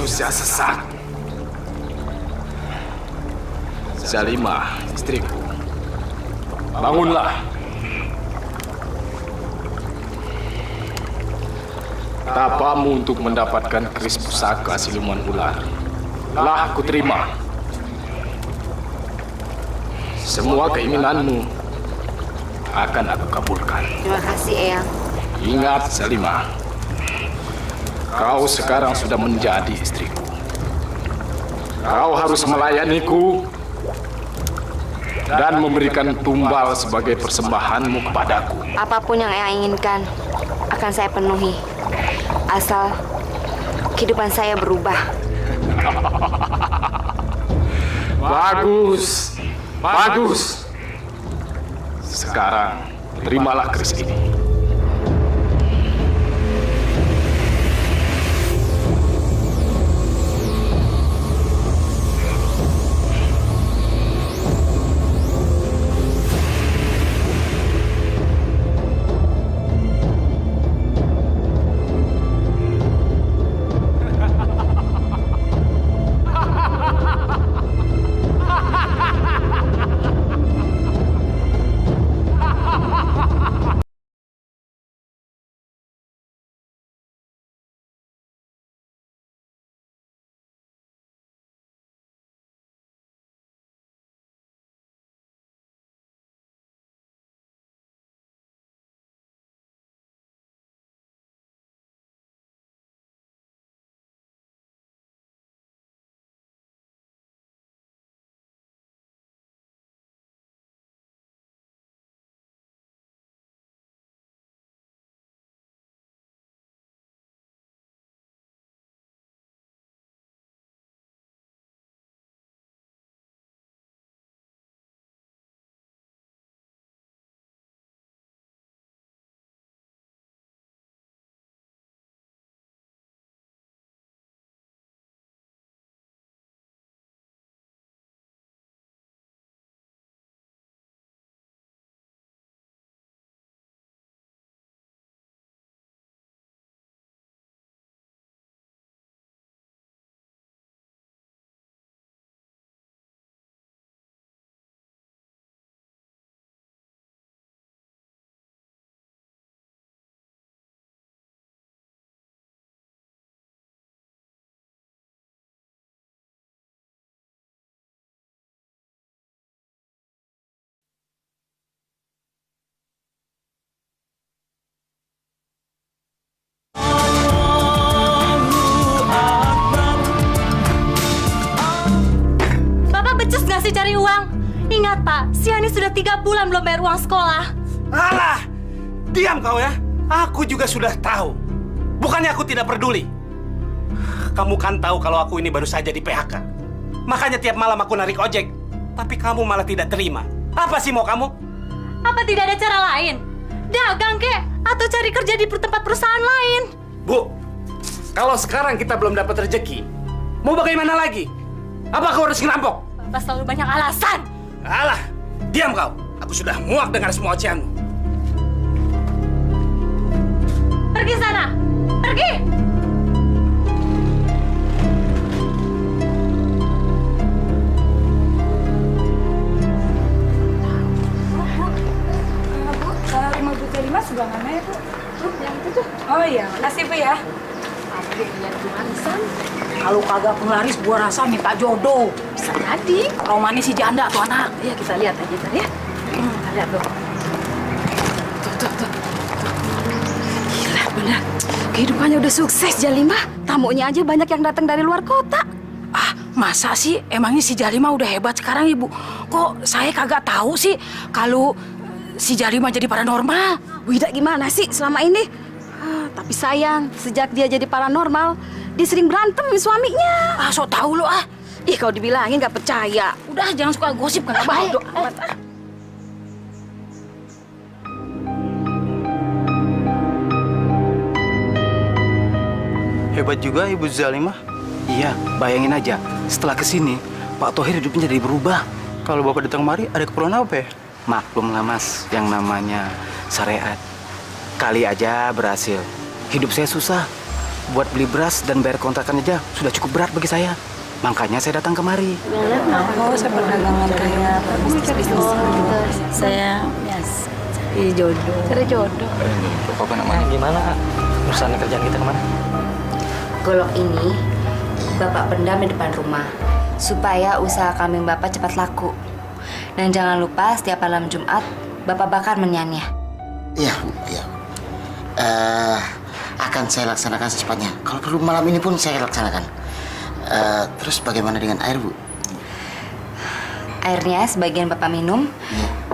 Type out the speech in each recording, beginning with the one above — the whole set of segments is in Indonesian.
manusia sesat. Zalimah, istriku, bangunlah. Tapamu untuk mendapatkan keris pusaka siluman ular telah aku terima. Semua keinginanmu akan aku kabulkan. Terima kasih, Eyang. Ingat, Zalimah, kau sekarang sudah menjadi istriku. Kau harus melayaniku dan memberikan tumbal sebagai persembahanmu kepadaku. Apapun yang Eyang inginkan akan saya penuhi. Asal kehidupan saya berubah. Bagus, bagus. Sekarang terimalah keris ini. Cari uang. Ingat Pak, si Ani sudah 3 bulan belum bayar uang sekolah. Alah, diam kau ya. Aku juga sudah tahu. Bukannya aku tidak peduli. Kamu kan tahu kalau aku ini baru saja di PHK. Makanya tiap malam aku narik ojek. Tapi kamu malah tidak terima. Apa sih mau kamu? Apa tidak ada cara lain? Dagang kek? Atau cari kerja di tempat perusahaan lain? Bu, kalau sekarang kita belum dapat rezeki, mau bagaimana lagi? Apa kau harus ngerampok? Bapak selalu banyak alasan. Alah, diam kau. Aku sudah muak dengar semua ocehanmu. Pergi sana. Pergi. Rumah Bu Zalimah sebelah mana ya, Bu? Yang itu tuh. Oh iya, makasih Bu ya. Aku lihat warisan. Kalau kagak penglaris, gua rasa minta jodoh. Bisa jadi. Romani si janda tuh anak. Ya kita lihat aja tadi ya. Kita lihat tuh. Tuh. Gila benar. Kehidupannya udah sukses Zalimah. Tamunya aja banyak yang datang dari luar kota. Ah, masa sih? Emangnya si Zalimah udah hebat sekarang, Ibu? Kok saya kagak tahu sih kalau si Zalimah jadi paranormal? Wida gimana sih selama ini? Tapi sayang, sejak dia jadi paranormal, dia sering berantem sama suaminya. Ah, sok tahu lo ah. Ih, kalau dibilangin nggak percaya. Udah, jangan suka gosip, kagak baik. Hebat juga Ibu Zalimah. Iya, bayangin aja, setelah kesini, Pak Thohir hidupnya jadi berubah. Kalau Bapak datang kemari, ada keperluan apa ya? Maklum lah Mas, yang namanya syariat. Kali aja berhasil. Hidup saya susah. buat beli beras dan bayar kontrakan aja sudah cukup berat bagi saya. Makanya saya datang kemari. Oh, saya perdagangan kayak bisnis. Saya cari jodoh. Cari jodoh. Apa namanya? Gimana urusan kerjaan kita kemana? Golok ini Bapak pendam di depan rumah supaya usaha kambing Bapak cepat laku. Dan jangan lupa setiap malam Jumat Bapak bakar menyanyi. Iya, Bu. Iya. Akan saya laksanakan secepatnya. Kalau perlu malam ini pun saya laksanakan. Terus bagaimana dengan air, Bu? Airnya sebagian Bapak minum,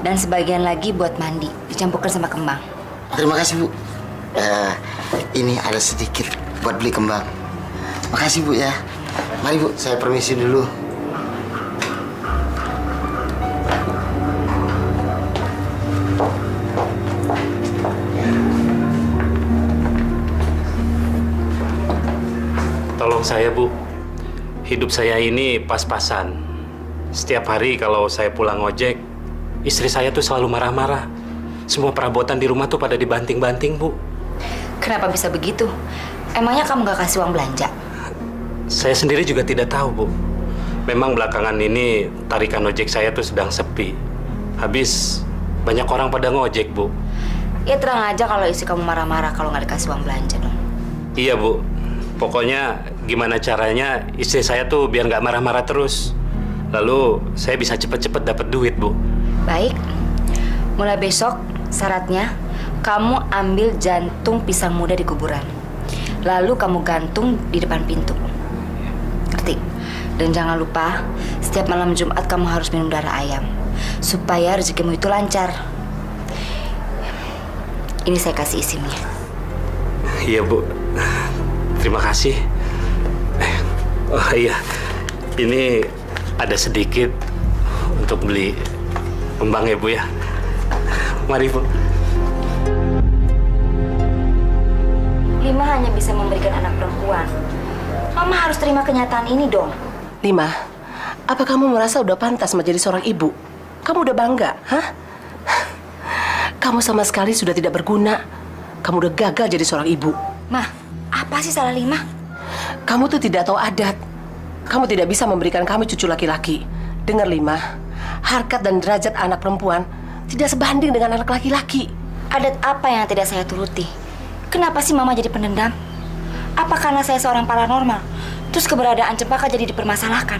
dan sebagian lagi buat mandi, dicampurkan sama kembang. Terima kasih, Bu. Ini ada sedikit buat beli kembang. Makasih, Bu, ya. Mari, Bu, saya permisi dulu. Tolong saya, Bu. Hidup saya ini pas-pasan. Setiap hari kalau saya pulang ojek, istri saya tuh selalu marah-marah. Semua perabotan di rumah tuh pada dibanting-banting, Bu. Kenapa bisa begitu? Emangnya kamu gak kasih uang belanja? Saya sendiri juga tidak tahu, Bu. Memang belakangan ini tarikan ojek saya tuh sedang sepi. Habis banyak orang pada ngojek, Bu. Ya terang aja kalau istri kamu marah-marah kalau nggak dikasih uang belanja dong. Iya, Bu. Pokoknya gimana caranya istri saya tuh biar nggak marah-marah terus. Lalu saya bisa cepet-cepet dapat duit, Bu. Baik. Mulai besok syaratnya kamu ambil jantung pisang muda di kuburan. Lalu kamu gantung di depan pintu. Ngerti? Dan jangan lupa setiap malam Jumat kamu harus minum darah ayam supaya rezekimu itu lancar. Ini saya kasih isimnya. Iya, Bu. Terima kasih. Oh iya, ini ada sedikit untuk beli kembang ya, Bu ya. Mari, Bu. Lima hanya bisa memberikan anak perempuan. Mama harus terima kenyataan ini dong. Lima, apa kamu merasa udah pantas menjadi seorang ibu? Kamu udah bangga, hah? Kamu sama sekali sudah tidak berguna. Kamu udah gagal jadi seorang ibu. Mah, apa sih salah Lima? Kamu tuh tidak tahu adat. Kamu tidak bisa memberikan kami cucu laki-laki. Dengar, Lima, harkat dan derajat anak perempuan tidak sebanding dengan anak laki-laki. Adat apa yang tidak saya turuti? Kenapa sih Mama jadi pendendam? Apa karena saya seorang paranormal, terus keberadaan Cempaka jadi dipermasalahkan?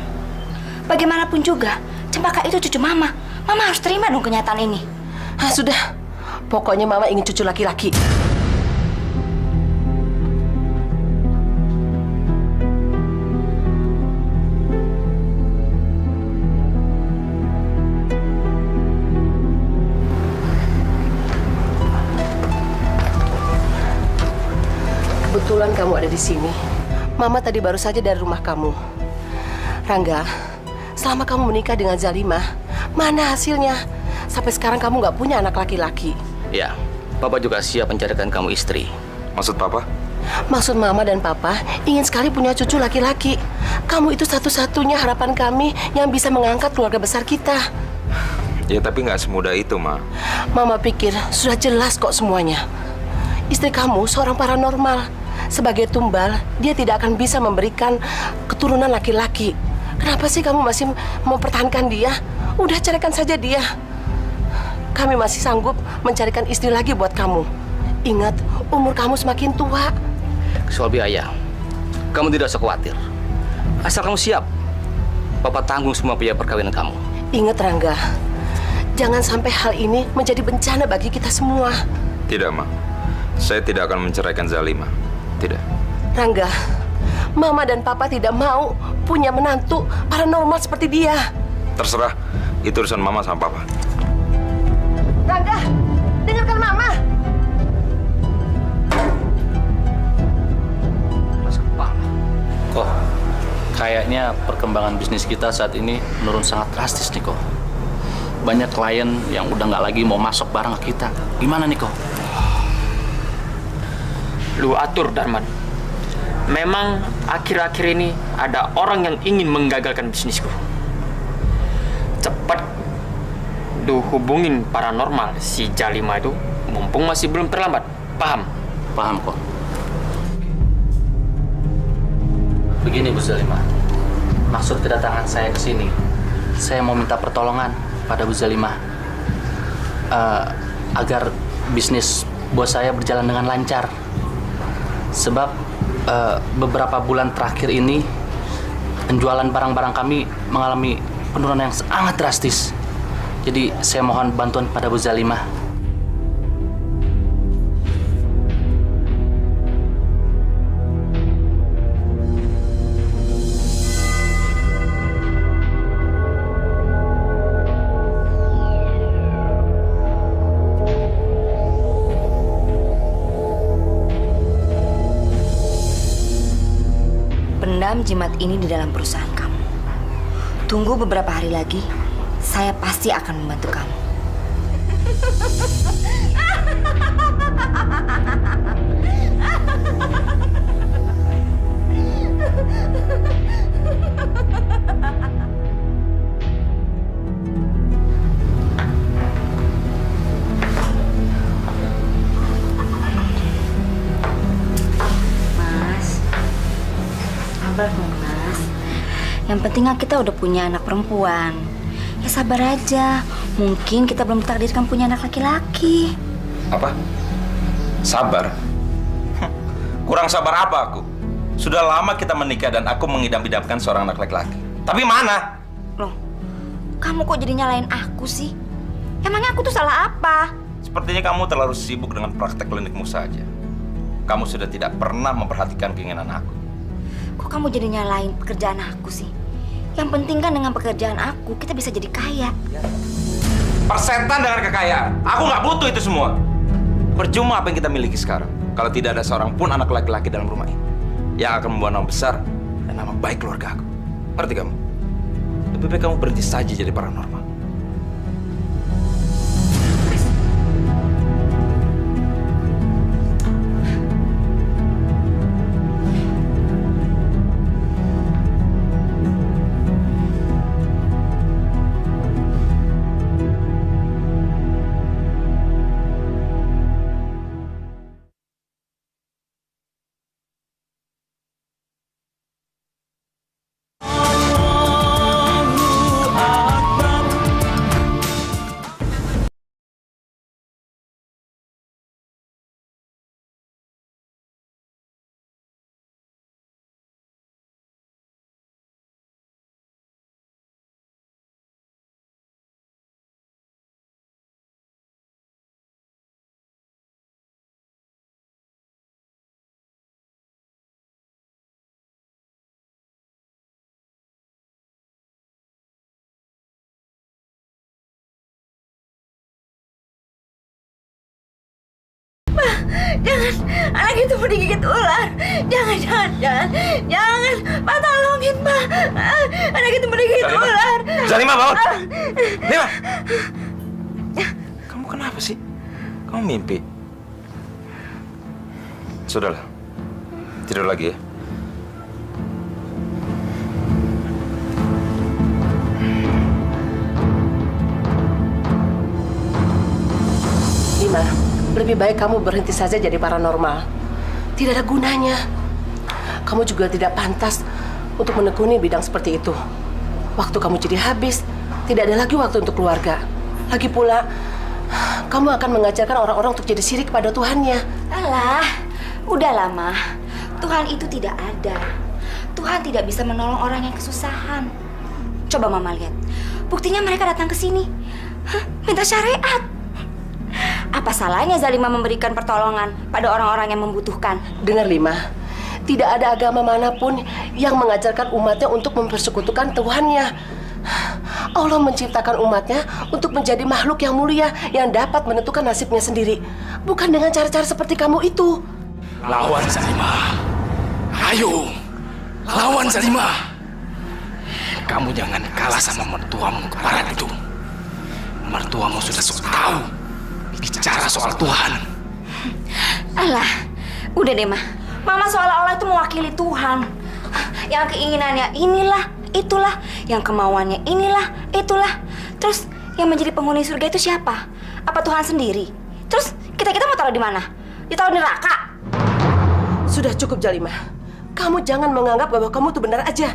Bagaimanapun juga, Cempaka itu cucu Mama. Mama harus terima dong kenyataan ini. Ah, sudah. Pokoknya Mama ingin cucu laki-laki. Kebetulan kamu ada di sini. Mama tadi baru saja dari rumah kamu. Rangga, selama kamu menikah dengan Zalimah, mana hasilnya? Sampai sekarang kamu nggak punya anak laki-laki. Ya, Papa juga siap mencarikan kamu istri. Maksud Papa? Maksud Mama dan Papa ingin sekali punya cucu laki-laki. Kamu itu satu-satunya harapan kami yang bisa mengangkat keluarga besar kita. Ya, tapi nggak semudah itu, Ma. Mama pikir sudah jelas kok semuanya. Istri kamu seorang paranormal. Sebagai tumbal, dia tidak akan bisa memberikan keturunan laki-laki. Kenapa sih kamu masih mempertahankan dia? Udah carikan saja dia. Kami masih sanggup mencarikan istri lagi buat kamu. Ingat, umur kamu semakin tua. Soal biaya, kamu tidak usah khawatir. Asal kamu siap, Papa tanggung semua biaya perkawinan kamu. Ingat, Rangga, jangan sampai hal ini menjadi bencana bagi kita semua. Tidak, Ma. Saya tidak akan menceraikan Zalimah. Tidak. Rangga, Mama dan Papa tidak mau punya menantu paranormal seperti dia. Terserah, itu urusan Mama sama Papa. Rangga, dengarkan Mama. Kok, kayaknya perkembangan bisnis kita saat ini menurun sangat drastis nih, kok. Banyak klien yang udah nggak lagi mau masuk barang ke kita. Gimana nih, kok? Lu atur, Darman. Memang akhir-akhir ini ada orang yang ingin menggagalkan bisnisku. Cepat lu hubungin paranormal si Jalima itu, mumpung masih belum terlambat. Paham? Paham, kok. Begini Bu Zalimah, maksud kedatangan saya ke sini, saya mau minta pertolongan pada Bu Zalimah agar bisnis bos saya berjalan dengan lancar. Sebab beberapa bulan terakhir ini penjualan barang-barang kami mengalami penurunan yang sangat drastis. Jadi saya mohon bantuan pada Bu Zalimah. Pendam jimat ini di dalam perusahaan kamu. Tunggu beberapa hari lagi, saya pasti akan membantu kamu. Sabar dong, Mas. Yang penting kan kita udah punya anak perempuan. Ya sabar aja. Mungkin kita belum ditakdirkan punya anak laki-laki. Apa? Sabar? Kurang sabar apa aku? Sudah lama kita menikah dan aku mengidam-idamkan seorang anak laki-laki. Tapi mana? Loh, kamu kok jadi nyalain aku sih? Emangnya aku tuh salah apa? Sepertinya kamu terlalu sibuk dengan praktek klinikmu saja. Kamu sudah tidak pernah memperhatikan keinginan aku. Kok kamu jadi nyalain pekerjaan aku sih? Yang penting kan dengan pekerjaan aku, kita bisa jadi kaya. Persetan dengan kekayaan. Aku nggak butuh itu semua. Percuma apa yang kita miliki sekarang kalau tidak ada seorang pun anak laki-laki dalam rumah ini yang akan membawa nama besar dan nama baik keluarga aku. Ngerti kamu? Lebih baik kamu berhenti saja jadi paranormal. Jangan, anak itu mau digigit ular. Jangan. Pak, tolongin, Pak. Anak itu mau digigit ular. Zalimah, bangun. Zalimah. Kamu kenapa sih? Kamu mimpi? Sudahlah. Tidur lagi ya. Lima. Lebih baik kamu berhenti saja jadi paranormal. Tidak ada gunanya. Kamu juga tidak pantas untuk menekuni bidang seperti itu. Waktu kamu jadi habis, tidak ada lagi waktu untuk keluarga. Lagi pula, kamu akan mengajarkan orang-orang untuk jadi syirik kepada Tuhannya. Alah, udah lama. Tuhan itu tidak ada. Tuhan tidak bisa menolong orang yang kesusahan. Coba Mama lihat. Buktinya mereka datang ke sini. Minta syariat. Apa salahnya Zalimah memberikan pertolongan pada orang-orang yang membutuhkan? Dengar Lima, tidak ada agama manapun yang mengajarkan umatnya untuk mempersekutukan Tuhannya. Allah menciptakan umatnya untuk menjadi makhluk yang mulia yang dapat menentukan nasibnya sendiri. Bukan dengan cara-cara seperti kamu itu. Lawan Zalimah. Ayo, lawan Zalimah. Kamu jangan kalah sama mertuamu kemarin itu. Mertuamu sudah tahu bicara soal Tuhan. Alah, udah deh, Mah. Mama seolah-olah itu mewakili Tuhan. Yang keinginannya inilah, itulah. Yang kemauannya inilah, itulah. Terus yang menjadi penghuni surga itu siapa? Apa Tuhan sendiri? Terus kita mau taruh di mana? Ditaruh di neraka? Sudah cukup, Zalimah. kamu jangan menganggap bahwa kamu tuh benar aja.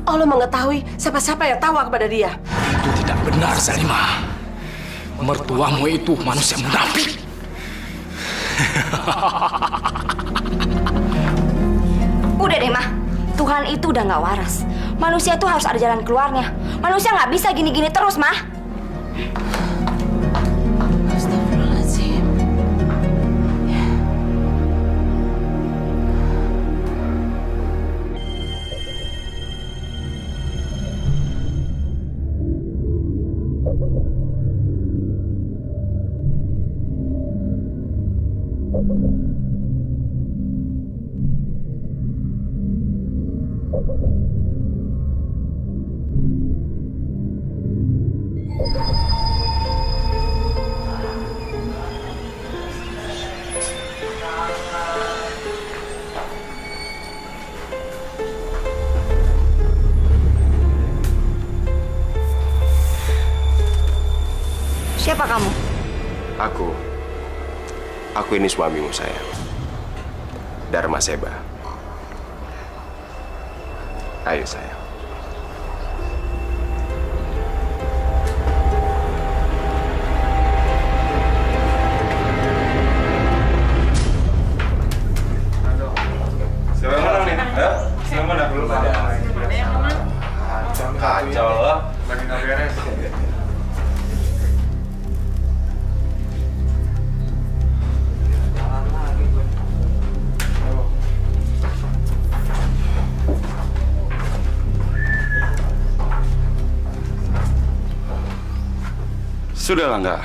Allah mengetahui siapa-siapa yang tawa kepada dia. Itu tidak benar, Zalimah. Mertuamu itu manusia munafik. Udah deh, Mah. Tuhan itu udah nggak waras. Manusia tuh harus ada jalan keluarnya. Manusia nggak bisa gini-gini terus, Mah. Astagfirullahaladzim. Siapa kamu? Aku ini suamimu, sayang. Dharma Seba. Ayo, sayang. Siapa mana nih? Siapa mana? Belum ada. Kacau loh. Lagi nggak beres. Sudahlah, enggak.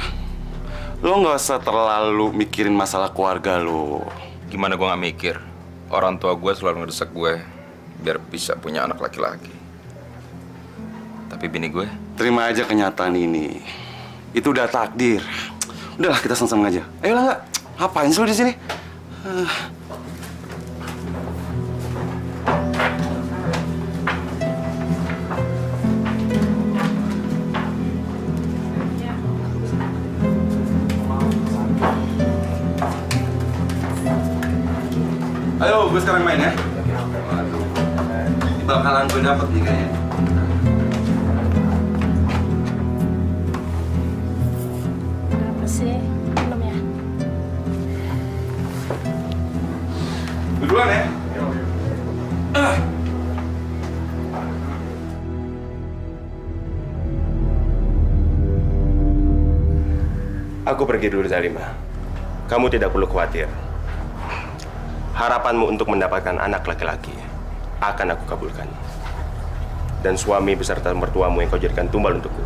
Lo nggak usah terlalu mikirin masalah keluarga lo. Gimana gue nggak mikir? Orang tua gue selalu ngedesak gue biar bisa punya anak laki-laki. Tapi bini gue? Terima aja kenyataan ini. Itu udah takdir. Udahlah, kita sama-sama aja. Ayolah, enggak. Ngapain sih lo di sini? Ayo, gue sekarang main ya. Ini bakalan gue dapet nih kayaknya. Apa sih? Belum ya? Gue duluan ya. Aku pergi dulu, Zalimah. Kamu tidak perlu khawatir. Harapanmu untuk mendapatkan anak laki-laki akan aku kabulkan. Dan suami beserta mertuamu yang kau jadikan tumbal untukku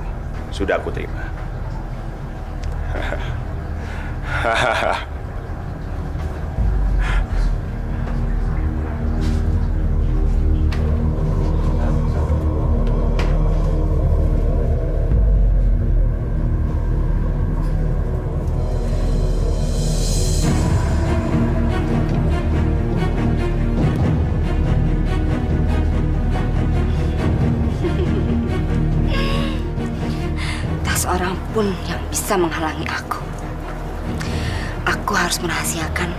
sudah aku terima. Seorang pun yang bisa menghalangi aku. Aku harus merahasiakan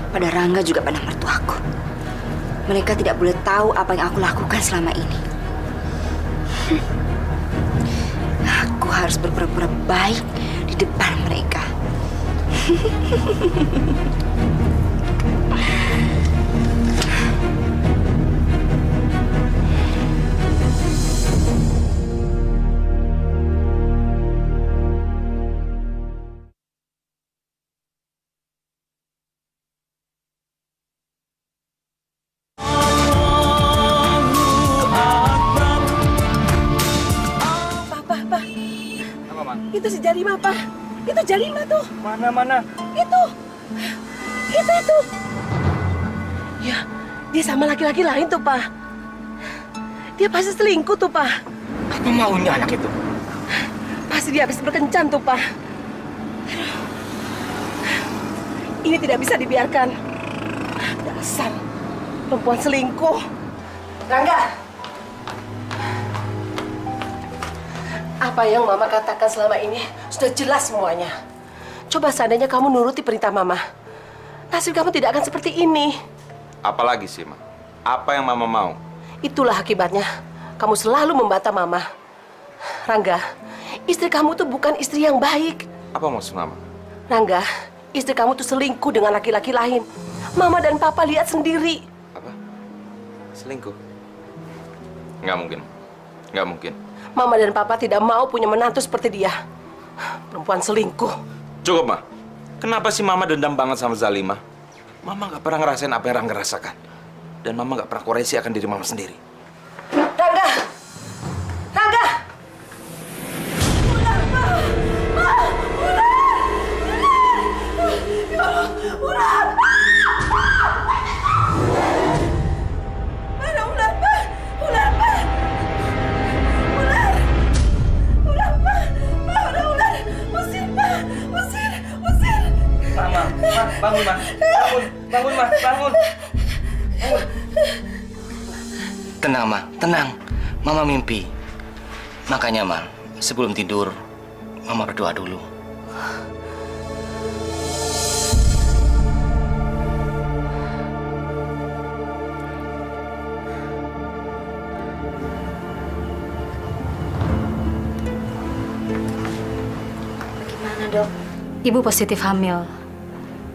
pada Rangga juga pada mertuaku. Mereka tidak boleh tahu apa yang aku lakukan selama ini. Aku harus berpura-pura baik di depan mereka. Itu si Jarima, Pak. Itu Jarima tuh. Mana? Itu. Ya, dia sama laki-laki lain tuh, Pak. Dia pasti selingkuh tuh, Pak. Apa maunya anak itu? Pasti dia habis berkencan tuh, Pak. Ini tidak bisa dibiarkan. Dasar perempuan selingkuh. Rangga. Apa yang Mama katakan selama ini sudah jelas semuanya. Coba seandainya kamu nuruti perintah Mama, nasib kamu tidak akan seperti ini. Apalagi sih, Ma? Apa yang Mama mau? Itulah akibatnya. Kamu selalu membantah Mama. Rangga, istri kamu tuh bukan istri yang baik. Apa maksud Mama? Rangga, istri kamu tuh selingkuh dengan laki-laki lain. Mama dan Papa lihat sendiri. Apa? Selingkuh? Nggak mungkin. Nggak mungkin. Mama dan Papa tidak mau punya menantu seperti dia. Perempuan selingkuh. Cukup, Ma. Kenapa sih Mama dendam banget sama Zalimah? Mama nggak pernah ngerasain apa yang Rangga rasakan. Dan Mama nggak pernah koreksi akan diri Mama sendiri. Rangga! Rangga! Ular, Ma! Ma! Ular! Ular! Ular! Mana ular, Ma? Ular, Ma! Ular! Ular, Ma! Ma, ada ular! Usir, Ma! Usir! Usir! Ma, bangun, Ma! Bangun, Ma! Bangun! Tenang, Ma. Tenang. Mama mimpi. Makanya, Ma, sebelum tidur, Mama berdoa dulu. Bagaimana, Dok? Ibu positif hamil.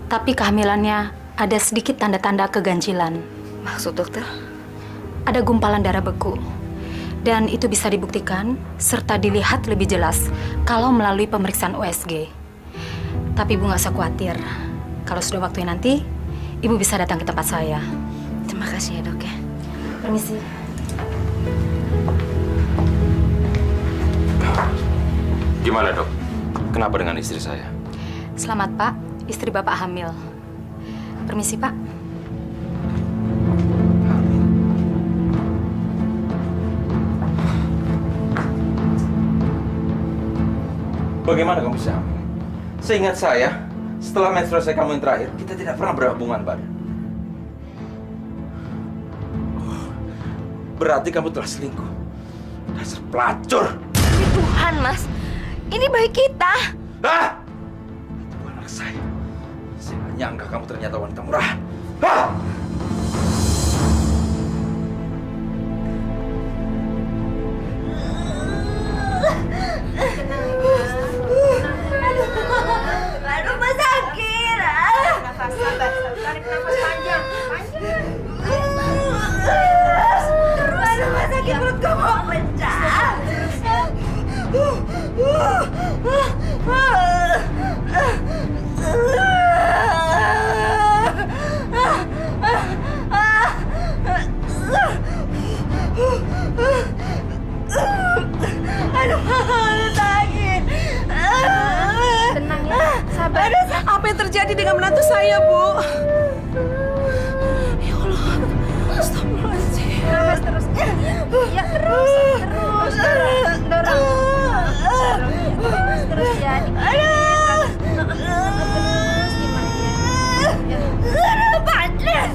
Tapi kehamilannya ada sedikit tanda-tanda keganjilan. Maksud dokter? Ada gumpalan darah beku. Dan itu bisa dibuktikan serta dilihat lebih jelas kalau melalui pemeriksaan USG. Tapi Ibu nggak usah khawatir. Kalau sudah waktunya nanti, Ibu bisa datang ke tempat saya. Terima kasih ya, Dok ya. Permisi. Gimana, Dok? Kenapa dengan istri saya? Selamat, Pak. Istri Bapak hamil. Permisi, Pak. Bagaimana kamu bisa hamil? Seingat saya, setelah menstruasi kamu yang terakhir, kita tidak pernah berhubungan badan. Berarti kamu telah selingkuh. Dasar pelacur. Ya Tuhan, Mas. Ini bayi kita. Hah? Itu anak saya. Saya nggak nyangka kamu ternyata wanita murahan. Hah? Aduh, Mas sakit. Nafas, sabar. Tarik nafas panjang. Aduh, Mas sakit, perut gue mau pecah. Aduh, sakit. Tenang ya, sabar. Apa yang terjadi dengan menantu saya, Bu? Ya Allah. Astagfirullahaladzim. Nafas terus. Ya, terus. Dorong. Terus ya. Terus gimana ya? Aduh, panas.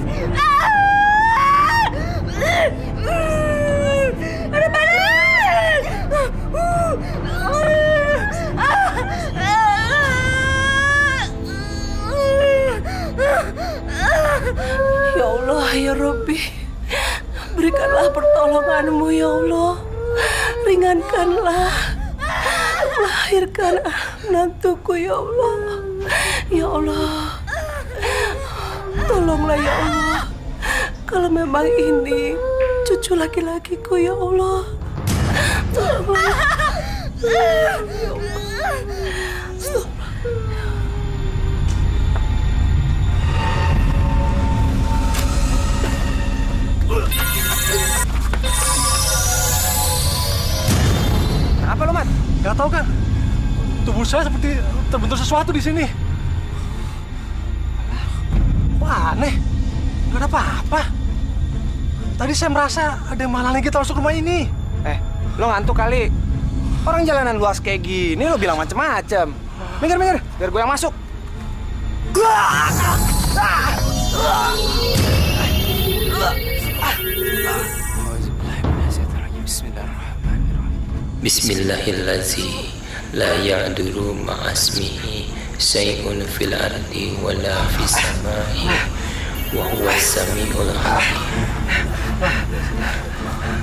Aduh, panas. Ya Allah, ya Rabbi. Berikanlah pertolongan-Mu, ya Allah. Ringankanlah. Lahirkan menantuku, ya Allah. Ya Allah. Tolonglah, ya Allah. Kalau memang ini cucu laki-lakiku, ya Allah. Tolonglah. Ya Allah. Stop. Apa lo, Mat? Gak tau kan? Tubuh saya seperti terbentur sesuatu di sini. Wah, aneh. Gak ada apa-apa. Tadi saya merasa ada yang menghalangi kita masuk rumah ini. Lo ngantuk kali. Orang jalanan luas kayak gini lo bilang macem-macem. Minggir, biar gue yang masuk. Bismillahirrahmanirrahim. La ya'duru ma'asmihi syai'un fil ardi wala fis samai wa huwas samiul alim.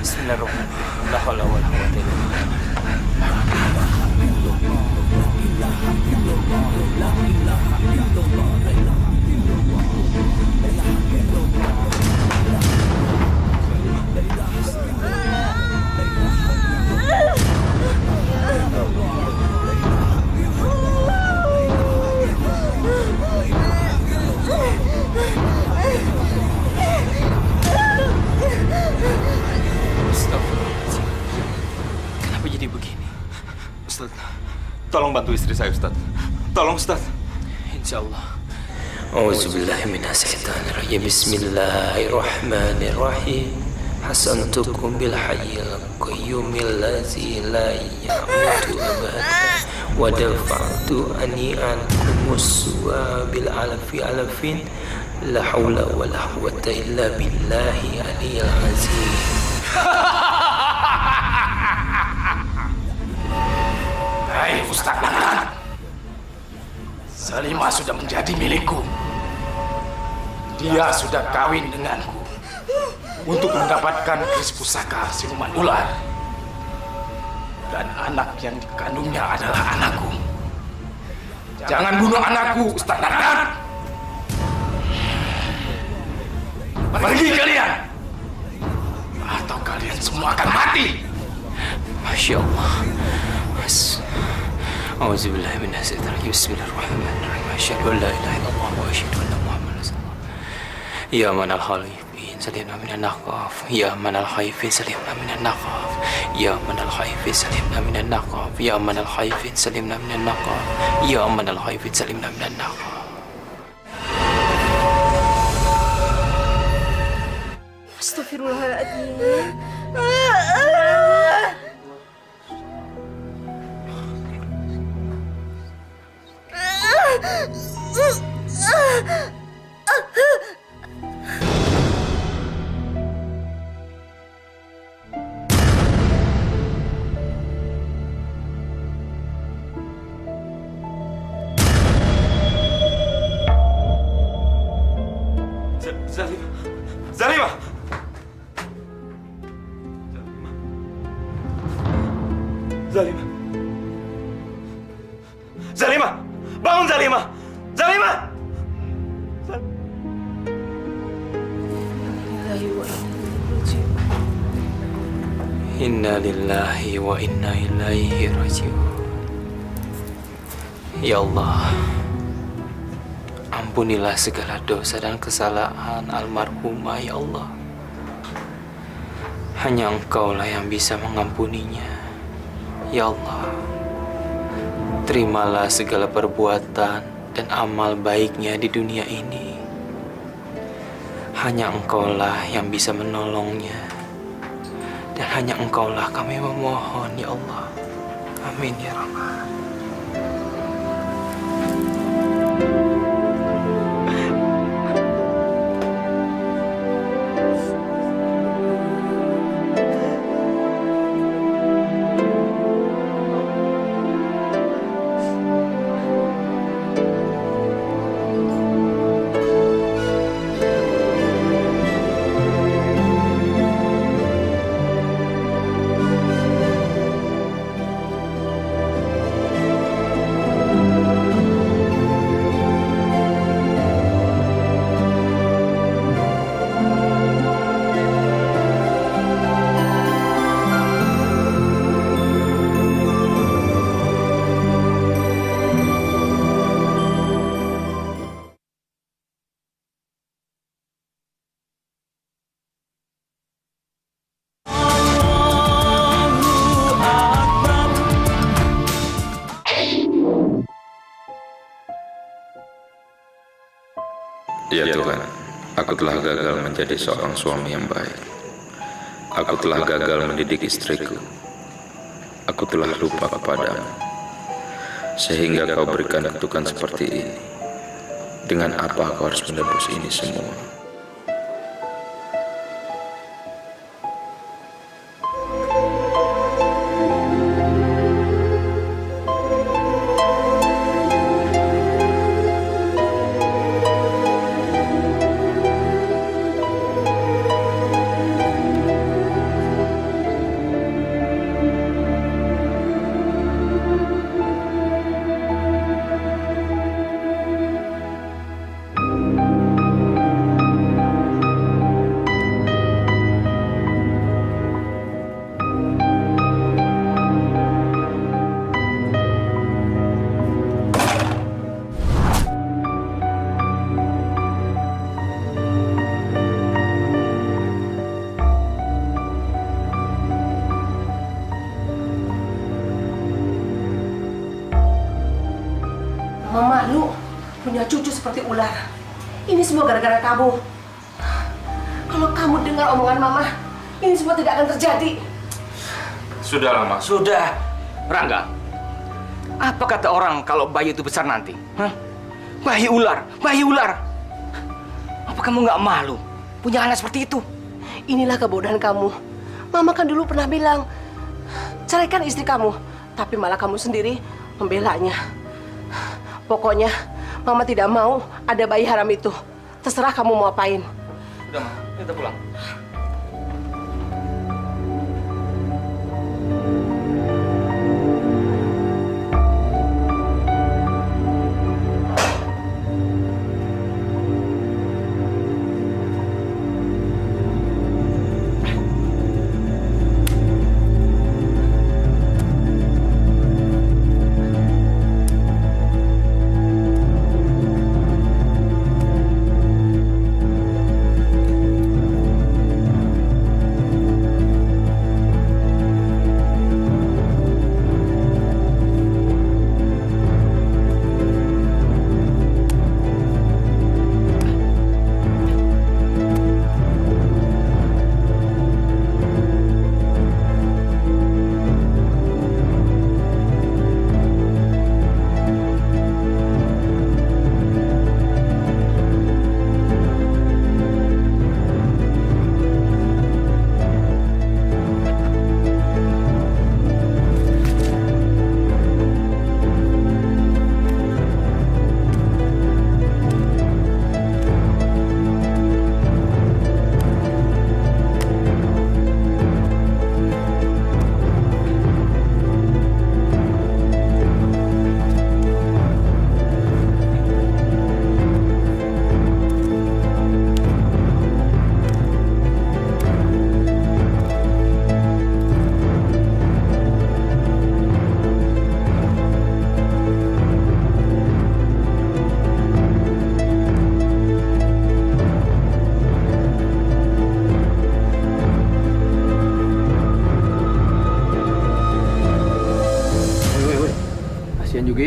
Bismillahirrahmanirrahim. La haula wala quwwata illa billah. Kenapa jadi begini? Ustaz, tolong bantu istri saya, Ustaz. Tolong, Ustaz. Insyaallah. Auzubillahi minasyaitonirrajim. Bismillahirrahmanirrahim. Hasantukum bil hayyil qayyumil ladzi la yamutu abada wa dafa'tu ani ankumus su'a bil alafin la haula wala quwwata illa billahi aliyil azim. Hai Ustaz Nahran, Salimah sudah menjadi milikku. Dia sudah kawin denganku untuk mendapatkan keris pusaka siluman ular. Dan anak yang dikandungnya adalah anakku. Jangan bunuh anakku, Ustaz Nahran. Pergi kalian, atau kalian semua akan mati. Masya Allah. Auzubillahi minasyaitonir rajim. Bismillahirrahmanirrahim. Asyhadu an la ilaha illallah wa asyhadu anna Muhammadan rasulullah. Ya manal khaifin salimna minan naqaf. Ya manal khaifin salimna minan naqaf. Ya manal khaifin salimna minan naqaf. Ya manal khaifin salimna minan naqaf. Ya manal khaifin salimna minan naqaf. Astagfirullahaladzim. Zalimah! Zalimah! Zalimah! Bangun Zalimah! Zalimah! Inna lillahi wa inna ilaihi raji'un. Ya Allah, ampunilah segala dosa dan kesalahan almarhumah, ya Allah. Hanya Engkaulah yang bisa mengampuninya. Ya Allah, terimalah segala perbuatan dan amal baiknya di dunia ini. Hanya Engkaulah yang bisa menolongnya. Dan hanya Engkaulah kami memohon, ya Allah. Amin ya Rabbal. Ya Tuhan, aku telah gagal menjadi seorang suami yang baik. Aku telah gagal mendidik istriku. Aku telah lupa kepadamu, sehingga kau berikan kutukan seperti ini. Dengan apa kau harus menebus ini semua? Mama malu punya cucu seperti ular. Ini semua gara-gara kamu. Kalau kamu dengar omongan Mama, ini semua tidak akan terjadi. Sudahlah, Mas. Sudah. Rangga, apa kata orang kalau bayi itu besar nanti? Hah? Bayi ular, bayi ular. Apa kamu nggak malu punya anak seperti itu? Inilah kebodohan kamu. Mama kan dulu pernah bilang, ceraikan istri kamu. Tapi malah kamu sendiri membelanya. Pokoknya, Mama tidak mau ada bayi haram itu. Terserah kamu mau apain. Udah, Ma. Kita pulang.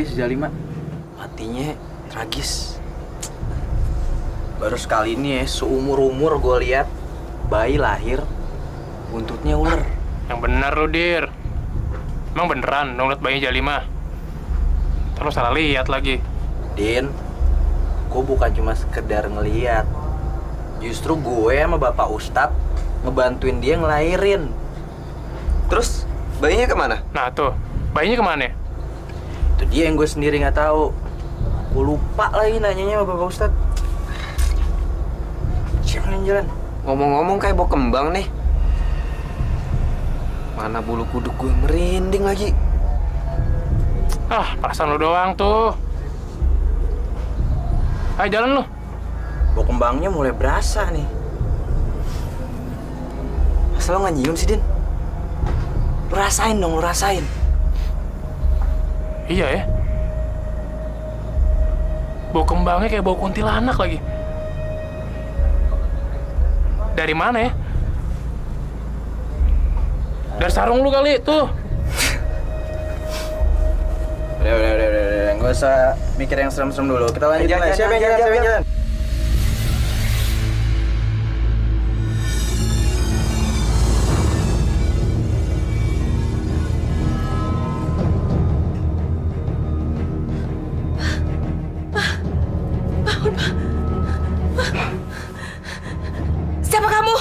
Si Zalima matinya tragis. Baru sekali ini ya, seumur-umur gue lihat bayi lahir buntutnya ular. Yang benar lu, Dir. Emang beneran dong liat bayi Zalima? Terus salah lihat lagi. Din, gue bukan cuma sekedar ngeliat. Justru gue sama Bapak Ustadz ngebantuin dia ngelahirin. Terus bayinya kemana? Nah tuh, bayinya kemana? Itu dia yang gue sendiri nggak tahu. Gue lupa lagi nanyanya sama Bapak Ustadz. Siapa yang jalan? Ngomong-ngomong kayak bau kembang nih. Mana bulu kuduk gue merinding lagi. Ah, perasaan lu doang tuh. Ayo jalan lu. Bau kembangnya mulai berasa nih. Masa lo nggak nyium sih, Din? Lu rasain dong, lu rasain. Iya ya. Bau kembangnya kayak bau kuntilanak lagi. Dari mana ya? Dari sarung lu kali tuh. Udah. Nggak usah mikir yang serem-serem dulu. Kita lanjut. Siapa yang jalan? Siapa kamu?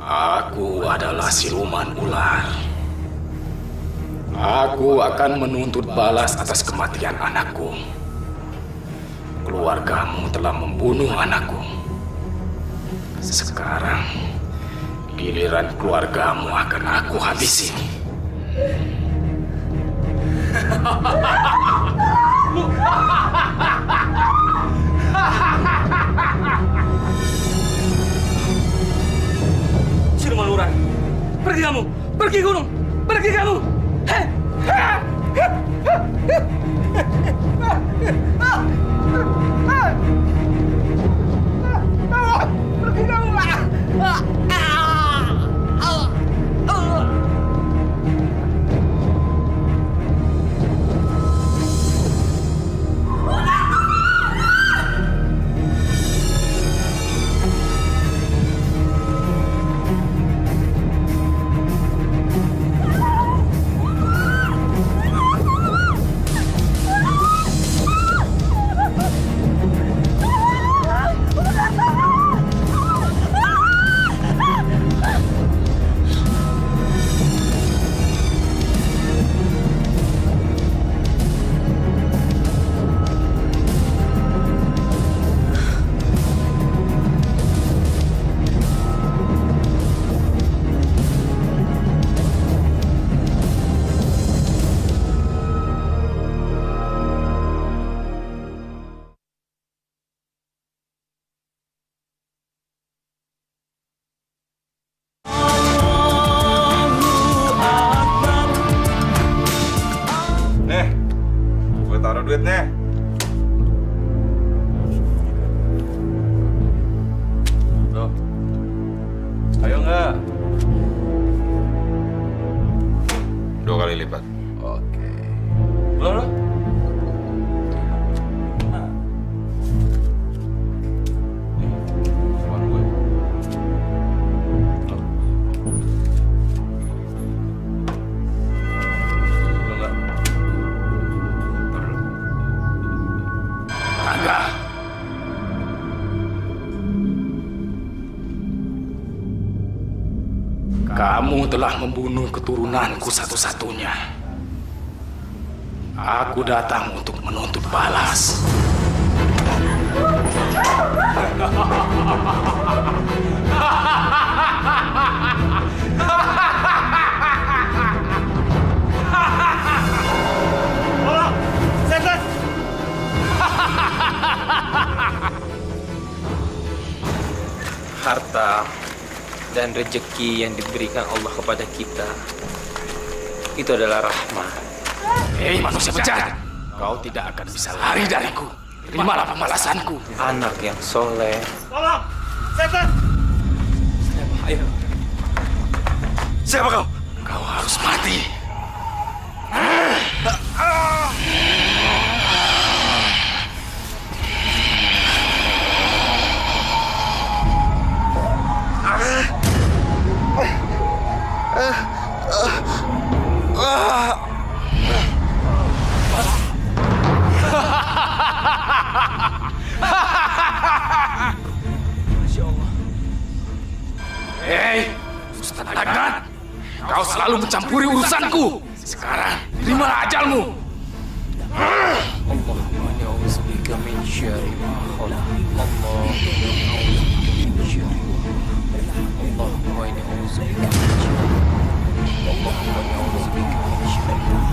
Aku adalah siluman ular. Aku akan menuntut balas atas kematian anakku. Keluargamu telah membunuh anakku. Sekarang, giliran keluargamu akan aku habisi. Siluman ular, pergi kamu, pergi gunung, pergi kamu. Pergi kamu. Ular! duitnya? Loh. Ayo nggak? 2 kali lipat. Oke. Loh. Kamu telah membunuh keturunanku satu-satunya. Aku datang untuk menuntut balas. Setan! Harta dan rezeki yang diberikan Allah kepada kita itu adalah rahmat. Hei manusia bejat, kau tidak akan bisa lari dariku. Terimalah pembalasanku. Anak yang soleh. Tolong! Setan! Ayo. Siapa kau? Kau harus mati. Hei, Ustaz Adnan, kau selalu mencampuri urusanku. Sekarang, terimalah ajalmu. Allahumma inni a'udzubika min syarri ma khalaq. Allahumma inni a'udzubika min syarri ma khalaq. Allahumma inni a'udzubika min syarri. Allahumma inni a'udzubika min syarri.